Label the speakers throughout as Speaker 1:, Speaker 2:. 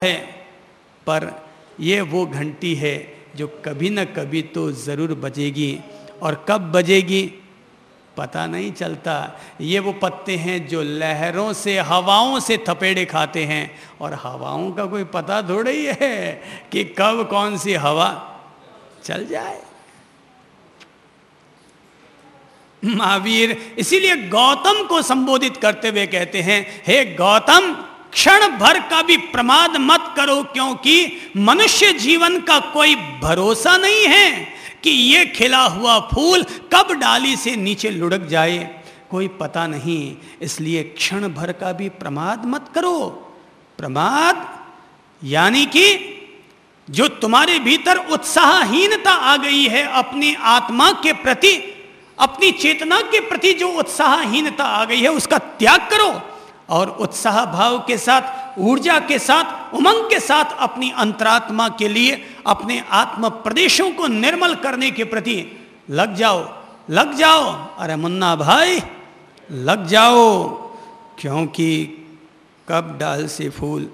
Speaker 1: है, पर ये वो घंटी है जो कभी न कभी तो ज़रूर बजेगी, और कब बजेगी पता नहीं चलता। ये वो पत्ते हैं जो लहरों से, हवाओं से थपेड़े खाते हैं, और हवाओं का कोई पता थोड़ा ही है कि कब कौन सी हवा चल जाए। महावीर इसीलिए गौतम को संबोधित करते हुए कहते हैं, हे गौतम, क्षण भर का भी प्रमाद मत करो, क्योंकि मनुष्य जीवन का कोई भरोसा नहीं है कि ये खिला हुआ फूल कब डाली से नीचे लुढ़क जाए, कोई पता नहीं। इसलिए क्षण भर का भी प्रमाद मत करो। प्रमाद यानी कि जो तुम्हारे भीतर उत्साहहीनता आ गई है अपनी आत्मा के प्रति, अपनी चेतना के प्रति जो उत्साहहीनता आ गई है, उसका त्याग करो, और उत्साह भाव के साथ, ऊर्जा के साथ, उमंग के साथ अपनी अंतरात्मा के लिए, अपने आत्म प्रदेशों को निर्मल करने के प्रति लग जाओ, लग जाओ। अरे मुन्ना भाई लग जाओ, क्योंकि कब डाल से फूल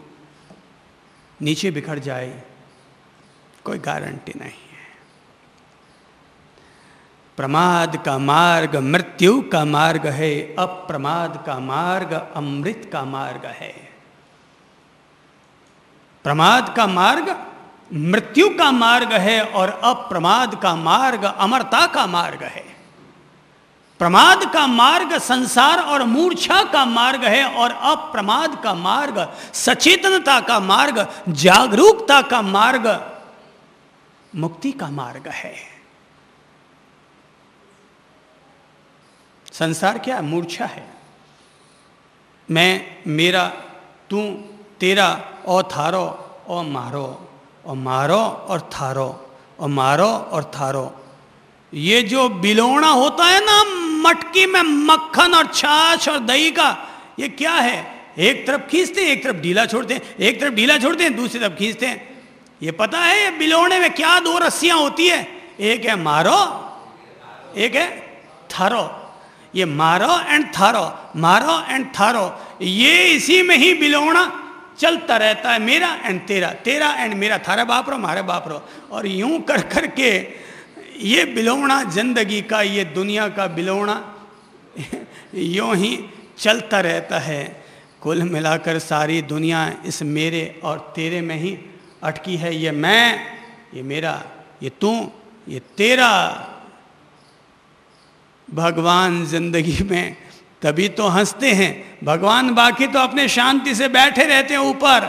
Speaker 1: नीचे बिखर जाए कोई गारंटी नहीं है। प्रमाद का मार्ग मृत्यु का मार्ग है, अप्रमाद का मार्ग अमृत का मार्ग है। प्रमाद का मार्ग मृत्यु का मार्ग है, और अप्रमाद का मार्ग अमरता का मार्ग है। प्रमाद का मार्ग संसार और मूर्छा का मार्ग है, और अप्रमाद का मार्ग सचेतनता का मार्ग, जागरूकता का मार्ग, मुक्ति का मार्ग है। संसार क्या है? मूर्छा है। मैं, मेरा, तू, तेरा, और थारो, और मारो, और मारो और थारो, और मारो और थारो। ये जो बिलोना होता है ना मटकी में मक्खन और छाछ और दही का, ये क्या है? एक तरफ खींचते हैं, एक तरफ ढीला छोड़ते हैं, एक तरफ ढीला छोड़ते हैं, दूसरी तरफ खींचते हैं। ये पता है ये बिलोने में क्या दो रस्सियां होती है? एक है मारो, एक है थारो। ये मारो एंड थारो, मारो एंड थारो, ये इसी में ही बिलोना चलता रहता है। मेरा एंड तेरा, तेरा एंड मेरा, थारा बाप रो मारे बाप रो, और यूं कर कर के ये बिलोना जिंदगी का, ये दुनिया का बिलोना यूं ही चलता रहता है। कुल मिलाकर सारी दुनिया इस मेरे और तेरे में ही अटकी है। ये मैं, ये मेरा, ये तू, ये तेरा। भगवान जिंदगी में तभी तो हंसते हैं। भगवान बाकी तो अपने शांति से बैठे रहते हैं ऊपर,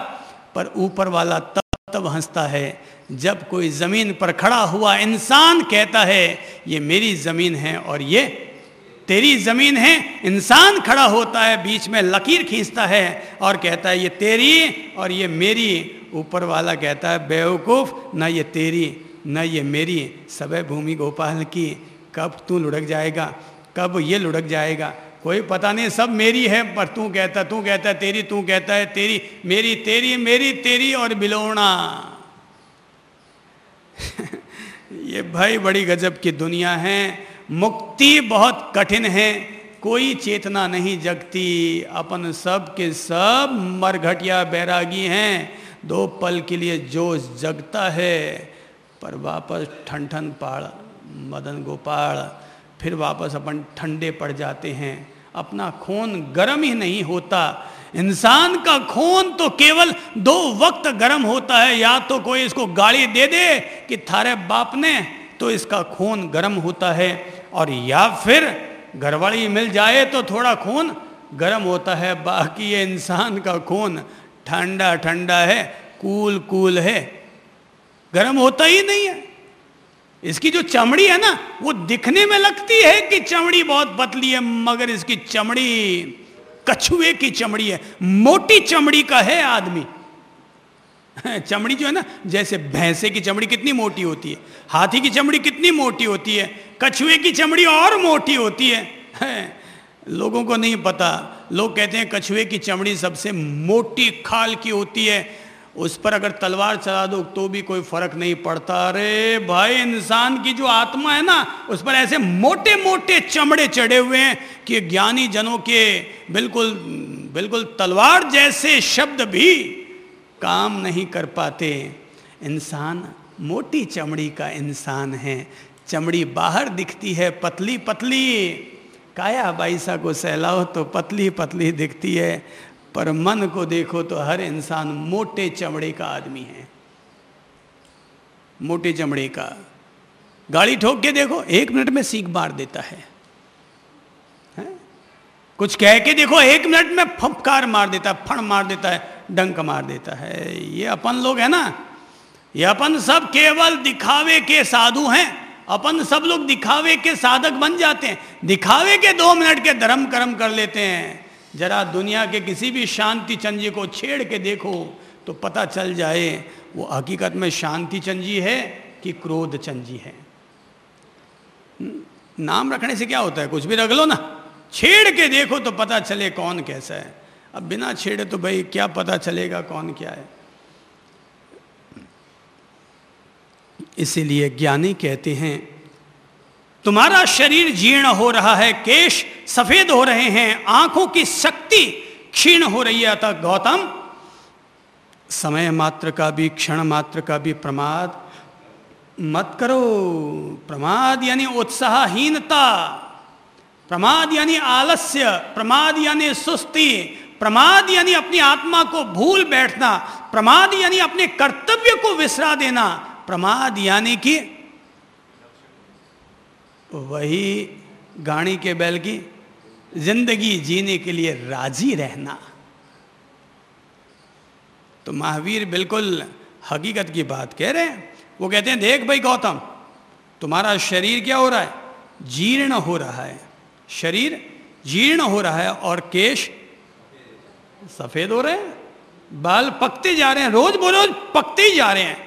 Speaker 1: पर ऊपर वाला तब हंसता है जब कोई जमीन पर खड़ा हुआ इंसान कहता है ये मेरी जमीन है और ये तेरी जमीन है। इंसान खड़ा होता है, बीच में लकीर खींचता है और कहता है ये तेरी और ये मेरी। ऊपर वाला कहता है बेवकूफ, न ये तेरी न ये मेरी, सबे भूमि गोपाल की। कब तू लुढ़क जाएगा, कब ये लुढ़क जाएगा, कोई पता नहीं। सब मेरी है, पर तू कहता है तेरी, तू कहता है तेरी, मेरी तेरी, मेरी तेरी और बिलोना। ये भाई बड़ी गजब की दुनिया है। मुक्ति बहुत कठिन है, कोई चेतना नहीं जगती। अपन सब के सब मरघटिया बैरागी हैं। 2 पल के लिए जोश जगता है, पर वापस ठन ठन पाड़ मदन गोपाल, फिर वापस अपन ठंडे पड़ जाते हैं। अपना खून गर्म ही नहीं होता। इंसान का खून तो केवल 2 वक्त गर्म होता है। या तो कोई इसको गाली दे दे कि थारे बाप ने, तो इसका खून गर्म होता है, और या फिर घरवाली मिल जाए तो थोड़ा खून गर्म होता है। बाकी ये इंसान का खून ठंडा ठंडा है, कूल कूल है, गर्म होता ही नहीं है। इसकी जो चमड़ी है ना, वो दिखने में लगती है कि चमड़ी बहुत पतली है, मगर इसकी चमड़ी कछुए की चमड़ी है। मोटी चमड़ी का है आदमी। चमड़ी जो है ना, जैसे भैंसे की चमड़ी कितनी मोटी होती है, हाथी की चमड़ी कितनी मोटी होती है, कछुए की चमड़ी और मोटी होती है। लोगों को नहीं पता। लोग कहते हैं कछुए की चमड़ी सबसे मोटी खाल की होती है, उस पर अगर तलवार चला दो तो भी कोई फर्क नहीं पड़ता। अरे भाई, इंसान की जो आत्मा है ना, उस पर ऐसे मोटे मोटे चमड़े चढ़े हुए हैं कि ज्ञानी जनों के बिल्कुल बिल्कुल तलवार जैसे शब्द भी काम नहीं कर पाते। इंसान मोटी चमड़ी का इंसान है, चमड़ी बाहर दिखती है पतली पतली, काया बाईसा को सहलाओ तो पतली पतली दिखती है, पर मन को देखो तो हर इंसान मोटे चमड़े का आदमी है, मोटे चमड़े का। गाड़ी ठोक के देखो, 1 मिनट में सीख मार देता है, कुछ कह के देखो 1 मिनट में फटकार मार देता है, फण मार देता है, डंक मार देता है। ये अपन लोग है ना, ये अपन सब केवल दिखावे के साधु हैं, अपन सब लोग दिखावे के साधक बन जाते हैं, दिखावे के 2 मिनट के धर्म कर्म कर लेते हैं। जरा दुनिया के किसी भी शांति चंजी को छेड़ के देखो तो पता चल जाए वो हकीकत में शांति चंजी है कि क्रोध चंजी है। नाम रखने से क्या होता है, कुछ भी रख लो ना, छेड़ के देखो तो पता चले कौन कैसा है। अब बिना छेड़े तो भाई क्या पता चलेगा कौन क्या है। इसीलिए ज्ञानी कहते हैं तुम्हारा शरीर जीर्ण हो रहा है, केश सफेद हो रहे हैं, आंखों की शक्ति क्षीण हो रही है, अतः गौतम समय मात्र का भी क्षण मात्र का भी प्रमाद मत करो। प्रमाद यानी उत्साहहीनता, प्रमाद यानी आलस्य, प्रमाद यानी सुस्ती, प्रमाद यानी अपनी आत्मा को भूल बैठना, प्रमाद यानी अपने कर्तव्य को विसरा देना, प्रमाद यानी कि वही गाड़ी के बैल की जिंदगी जीने के लिए राजी रहना। तो महावीर बिल्कुल हकीकत की बात कह रहे हैं। वो कहते हैं देख भाई गौतम, तुम्हारा शरीर क्या हो रहा है, जीर्ण हो रहा है, शरीर जीर्ण हो रहा है और केश सफेद हो रहे हैं, बाल पकते जा रहे हैं, रोज बरोज पकते ही जा रहे हैं।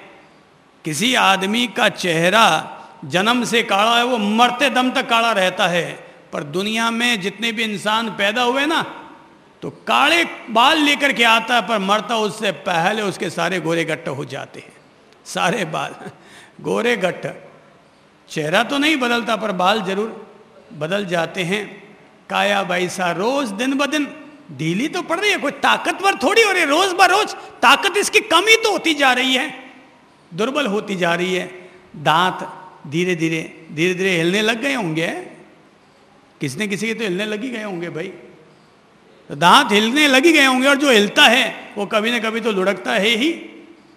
Speaker 1: किसी आदमी का चेहरा जन्म से काला है, वो मरते दम तक काला रहता है, पर दुनिया में जितने भी इंसान पैदा हुए ना तो काले बाल लेकर के आता है, पर मरता उससे पहले उसके सारे गोरे गट्ट हो जाते हैं, सारे बाल गोरे गट्ट। चेहरा तो नहीं बदलता पर बाल जरूर बदल जाते हैं। काया बाईसा रोज दिन ब दिन ढीली तो पड़ रही है, कोई ताकतवर थोड़ी हो रही है, रोज ब रोज ताकत इसकी कमी तो होती जा रही है, दुर्बल होती जा रही है। दांत धीरे धीरे हिलने लग गए होंगे, किसी न किसी के तो हिलने लगी गए होंगे भाई, तो दांत हिलने लगी गए होंगे, और जो हिलता है वो कभी न कभी तो लुढ़कता है ही।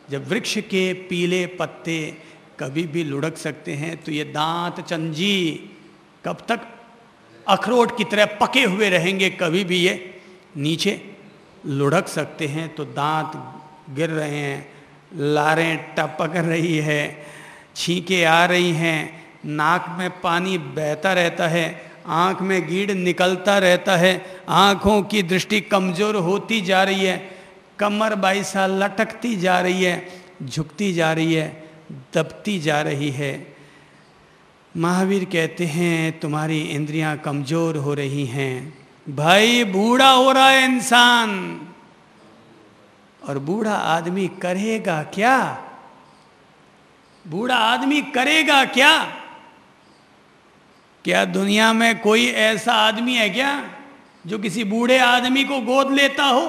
Speaker 1: जब वृक्ष के पीले पत्ते कभी भी लुढ़क सकते हैं तो ये दांत चंजी कब तक अखरोट की तरह पके हुए रहेंगे, कभी भी ये नीचे लुढ़क सकते हैं। तो दांत गिर रहे हैं, लारें टपक रही है, छींके आ रही हैं, नाक में पानी बहता रहता है, आँख में कीड़ निकलता रहता है, आँखों की दृष्टि कमज़ोर होती जा रही है, कमर बाईसा लटकती जा रही है, झुकती जा रही है, दबती जा रही है। महावीर कहते हैं तुम्हारी इंद्रियां कमज़ोर हो रही हैं भाई, बूढ़ा हो रहा है इंसान, और बूढ़ा आदमी करेगा क्या, बूढ़ा आदमी करेगा क्या? क्या दुनिया में कोई ऐसा आदमी है क्या जो किसी बूढ़े आदमी को गोद लेता हो?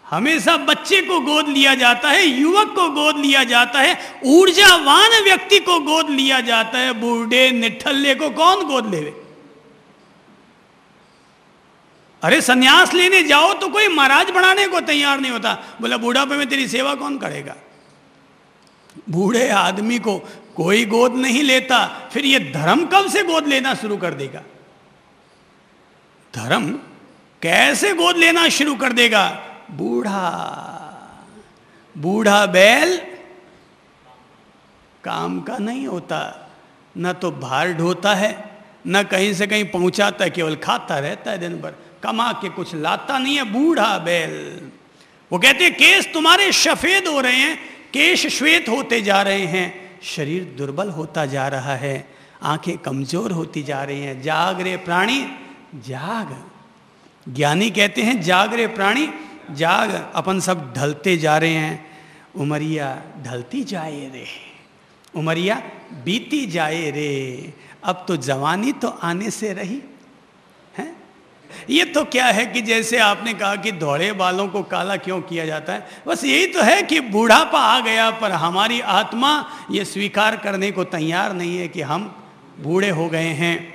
Speaker 1: हमेशा बच्चे को गोद लिया जाता है, युवक को गोद लिया जाता है, ऊर्जावान व्यक्ति को गोद लिया जाता है, बूढ़े निठल्ले को कौन गोद लेवे? अरे सन्यास लेने जाओ तो कोई महाराज बनाने को तैयार नहीं होता, बोला बूढ़ापे में तेरी सेवा कौन करेगा? बूढ़े आदमी को कोई गोद नहीं लेता, फिर ये धर्म कब से गोद लेना शुरू कर देगा? धर्म कैसे गोद लेना शुरू कर देगा? बूढ़ा बैल काम का नहीं होता, न तो भार ढोता है, न कहीं से कहीं पहुंचाता है, केवल खाता रहता है दिन भर, कमा के कुछ लाता नहीं है बूढ़ा बैल। वो कहते हैं केस तुम्हारे सफेद हो रहे हैं, केश श्वेत होते जा रहे हैं, शरीर दुर्बल होता जा रहा है, आंखें कमजोर होती जा रही हैं। जाग रे प्राणी जाग, ज्ञानी कहते हैं जाग रे प्राणी जाग। अपन सब ढलते जा रहे हैं, उमरिया ढलती जाए रे, उमरिया बीती जाए रे, अब तो जवानी तो आने से रही है। ये तो क्या है कि जैसे आपने कहा कि धोड़े बालों को काला क्यों किया जाता है, बस यही तो है कि बूढ़ापा आ गया, पर हमारी आत्मा ये स्वीकार करने को तैयार नहीं है कि हम बूढ़े हो गए हैं।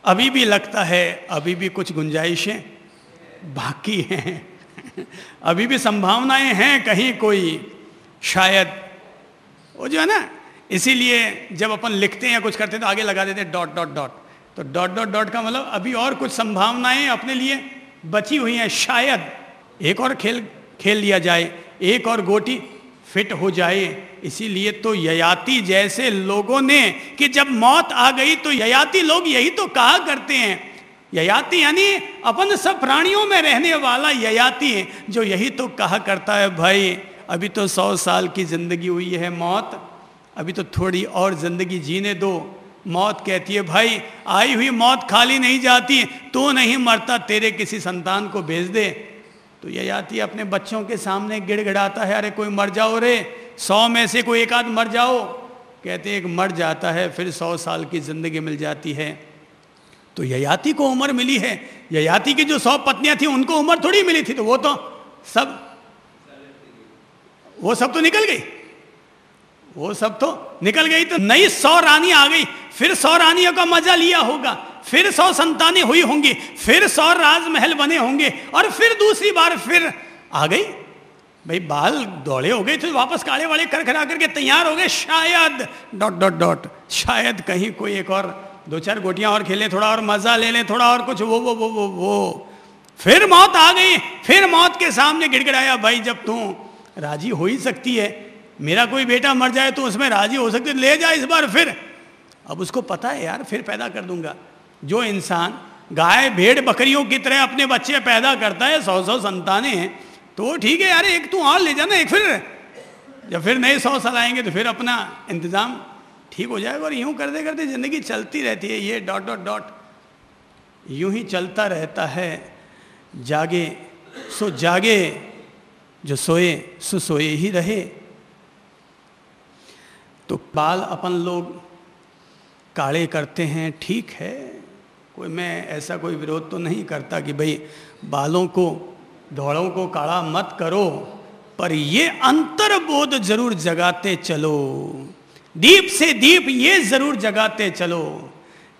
Speaker 1: अभी भी लगता है, अभी भी कुछ गुंजाइशें बाकी हैं, अभी भी संभावनाएं हैं कहीं कोई शायद, वो जो है ना, इसीलिए जब अपन लिखते हैं या कुछ करते हैं तो आगे लगा देते हैं डॉट डॉट डॉट, तो डॉट डॉट डॉट का मतलब अभी और कुछ संभावनाएं अपने लिए बची हुई हैं, शायद एक और खेल खेल लिया जाए, एक और गोटी फिट हो जाए। इसीलिए तो ययाति जैसे लोगों ने, कि जब मौत आ गई तो ययाति लोग यही तो कहा करते हैं, ययाति यानी अपन सब प्राणियों में रहने वाला ययाति है, जो यही तो कहा करता है भाई अभी तो 100 साल की जिंदगी हुई है मौत, अभी तो थोड़ी और जिंदगी जीने दो। मौत कहती है भाई आई हुई मौत खाली नहीं जाती, तू नहीं मरता तेरे किसी संतान को भेज दे। तो ययाति अपने बच्चों के सामने गिड़गिड़ाता है, अरे कोई मर जाओ रे, 100 में से कोई एक आध मर जाओ। कहते एक मर जाता है फिर 100 साल की जिंदगी मिल जाती है। तो ययाति को उम्र मिली है, ययाति की जो 100 पत्नियां थी उनको उम्र थोड़ी मिली थी, तो वो सब तो निकल गई, वो सब तो निकल गई। तो नई 100 रानी आ गई, फिर 100 रानियों का मजा लिया होगा, फिर 100 संतानें हुई होंगी, फिर 100 राजमहल बने होंगे, और फिर दूसरी बार फिर आ गई। भाई बाल दौड़े हो गए तो वापस काले वाले कर खरा करके तैयार हो गए, शायद डॉट डॉट डॉट, शायद कहीं कोई एक और 2-4 गोटियां और खेलें, थोड़ा और मजा ले लें, थोड़ा और कुछ वो फिर मौत आ गई। फिर मौत के सामने गिड़गिड़ाया, भाई जब तू राजी हो ही सकती है, मेरा कोई बेटा मर जाए तो उसमें राजी हो सकती है, ले जा इस बार फिर। अब उसको पता है यार फिर पैदा कर दूंगा। जो इंसान गाय भेड़ बकरियों की तरह अपने बच्चे पैदा करता है, 100 संतानें हैं, तो ठीक है यार एक तू और ले जाना, एक फिर जब फिर नए 100 साल आएंगे तो फिर अपना इंतजाम ठीक हो जाएगा। और यूं करते करते जिंदगी चलती रहती है, ये डॉट डॉट डॉट यूं ही चलता रहता है। जागे सो जागे, जो सोए सो सोए ही रहे। तो बाल अपन लोग काले करते हैं, ठीक है, कोई मैं ऐसा कोई विरोध तो नहीं करता कि भाई बालों को धौड़ों को काला मत करो, पर ये अंतर्बोध जरूर जगाते चलो, दीप से दीप ये जरूर जगाते चलो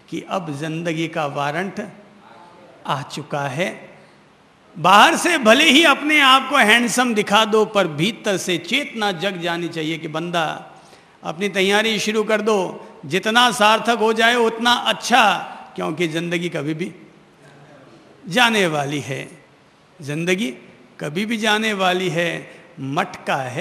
Speaker 1: कि अब जिंदगी का वारंट आ चुका है। बाहर से भले ही अपने आप को हैंडसम दिखा दो, पर भीतर से चेतना जग जानी चाहिए कि बंदा अपनी तैयारी शुरू कर दो, जितना सार्थक हो जाए उतना अच्छा, क्योंकि जिंदगी कभी भी जाने वाली है, जिंदगी कभी भी जाने वाली है, मटका है।